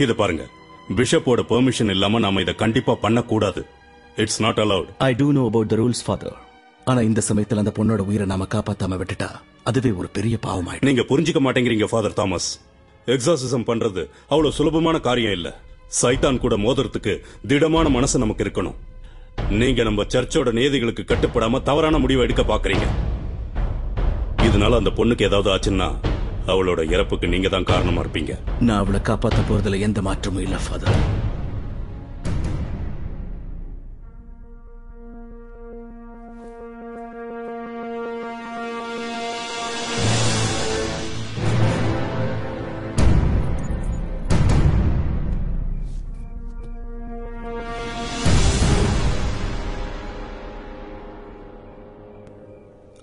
இத பாருங்க, பிஷப்போட பெர்மிஷன் இல்லாம நாம இத கண்டிப்பா பண்ணக்கூடாது. It's not allowed. I do know about the rules father. ஆனா இந்த சமயத்துல அந்த பொண்ணோட உயிரை நாம காப்பாத்தாம விட்டுட்டா அதுவே ஒரு பெரிய பாவமாயிடும். நீங்க புரிஞ்சுக்க மாட்டேங்கிறீங்க ஃபாதர் தாமஸ். எக்ஸாசிசம் பண்றது அவ்வளவு சுலபமான காரியம் இல்ல. சைத்தான் கூட மோதுறதுக்கு திடமான மனசு நமக்கு இருக்கணும். நீங்க நம்ம சர்ச்சோட நியதிகளுக்கு கட்டுப்படாம தவறான முடிவை எடுக்க பாக்குறீங்க. இதனால அந்த பொண்ணுக்கு ஏதாவது ஆச்சுன்னா அவளோட இறப்புக்கு நீங்க தான் காரணமா இருப்பீங்க. நான் அவளை காப்பாத்த போறதுல எந்த மாற்றமும் இல்ல ஃபாதர்.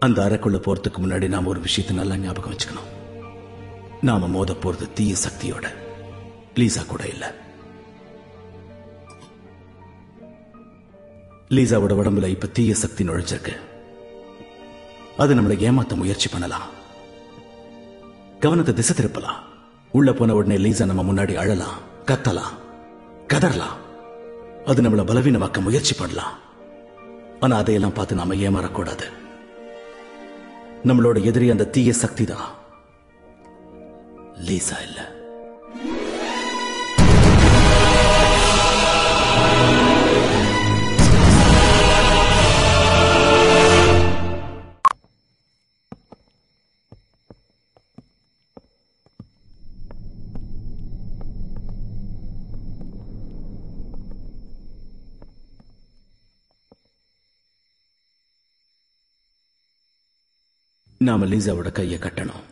அந்த அறைக்குள்ள போறதுக்கு முன்னாடி நாம ஒரு விஷயத்தை நல்லா ஞாபகம் வச்சுக்கணும். நாம மோத போறது தீய சக்தியோட, லீசா கூட இல்ல. லீசாவோட உடம்புல இப்ப தீய சக்தி நுழைஞ்சிருக்கு. அது நம்மளை ஏமாத்த முயற்சி பண்ணலாம், கவனத்தை திசை திருப்பலாம். உள்ள போன உடனே லீசா நம்ம முன்னாடி அழலாம், கத்தலாம், கதறலாம். அது நம்மளை பலவீனமாக்க முயற்சி பண்ணலாம். ஆனா அதையெல்லாம் பார்த்து நாம ஏமாறக்கூடாது. நம்மளோட எதிரி அந்த தீய சக்தி தான், லீசா இல்ல. நாம லீசாவோட கையை கட்டணும்.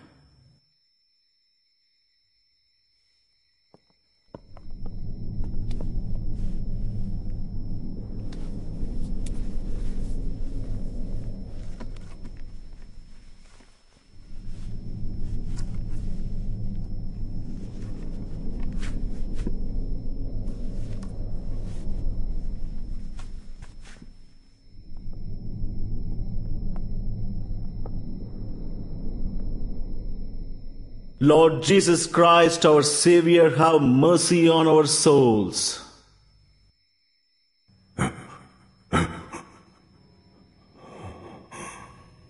Lord Jesus Christ, our Savior, have mercy on our souls.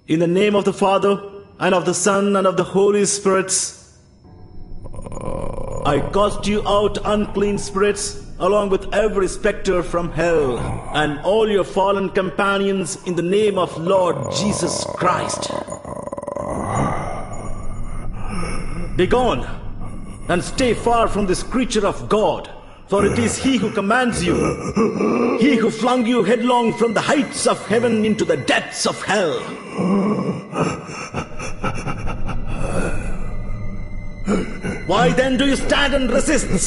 In the name of the Father, and of the Son, and of the Holy Spirits, I cast you out, unclean spirits, along with every spectre from hell, and all your fallen companions, in the name of Lord Jesus Christ. Begone, and stay far from this creature of God, for it is he who commands you, he who flung you headlong from the heights of heaven into the depths of hell. Why then do you stand and resist,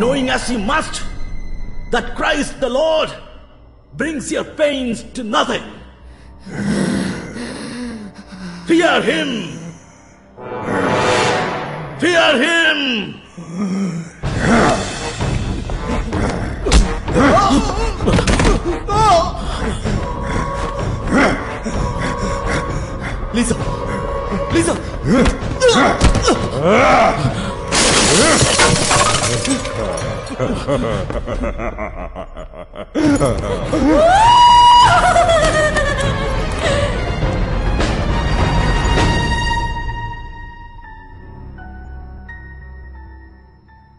knowing as you must that Christ the Lord brings your pains to nothing? Fear him! Fear him! Lisa! Lisa!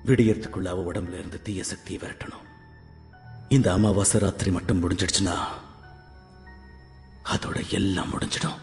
விடியறதுக்குள்ள அவ உடம்புல இருந்து தீய சக்தியை விரட்டணும். இந்த அமாவாசை ராத்திரி மட்டும் முடிஞ்சிடுச்சுன்னா அதோட எல்லாம் முடிஞ்சிடும்.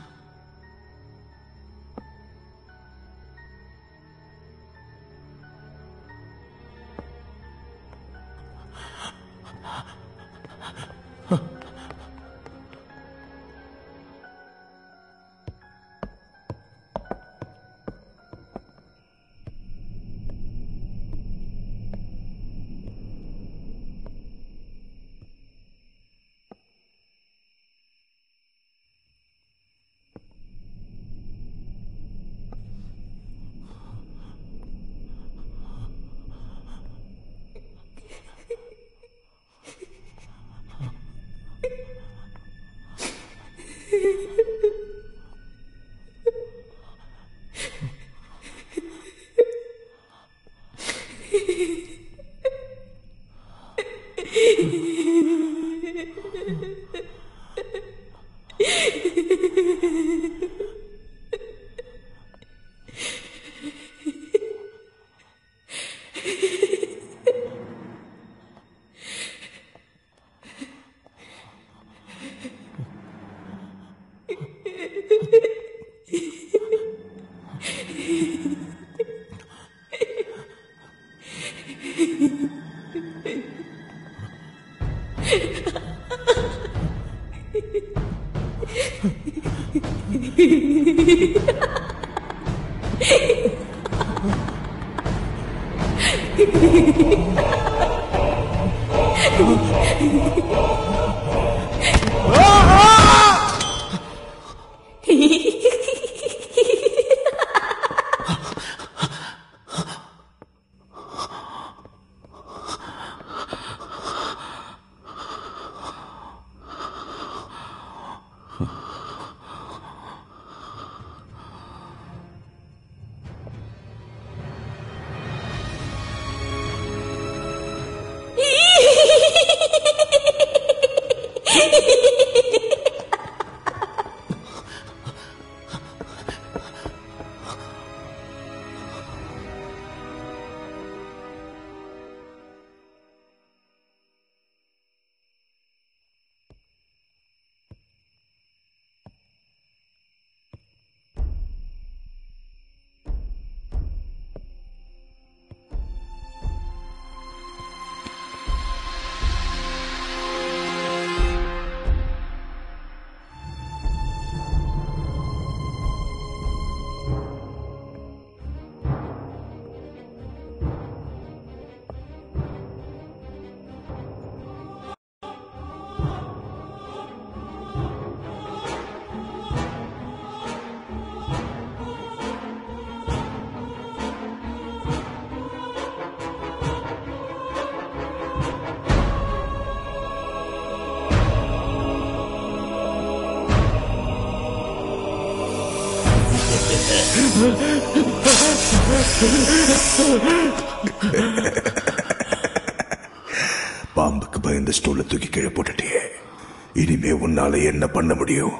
பாம்புக்கு பயந்த ஸ்டூல தூக்கி கீழே போட்டுட்டியே, இனிமே உன்னால என்ன பண்ண முடியும்?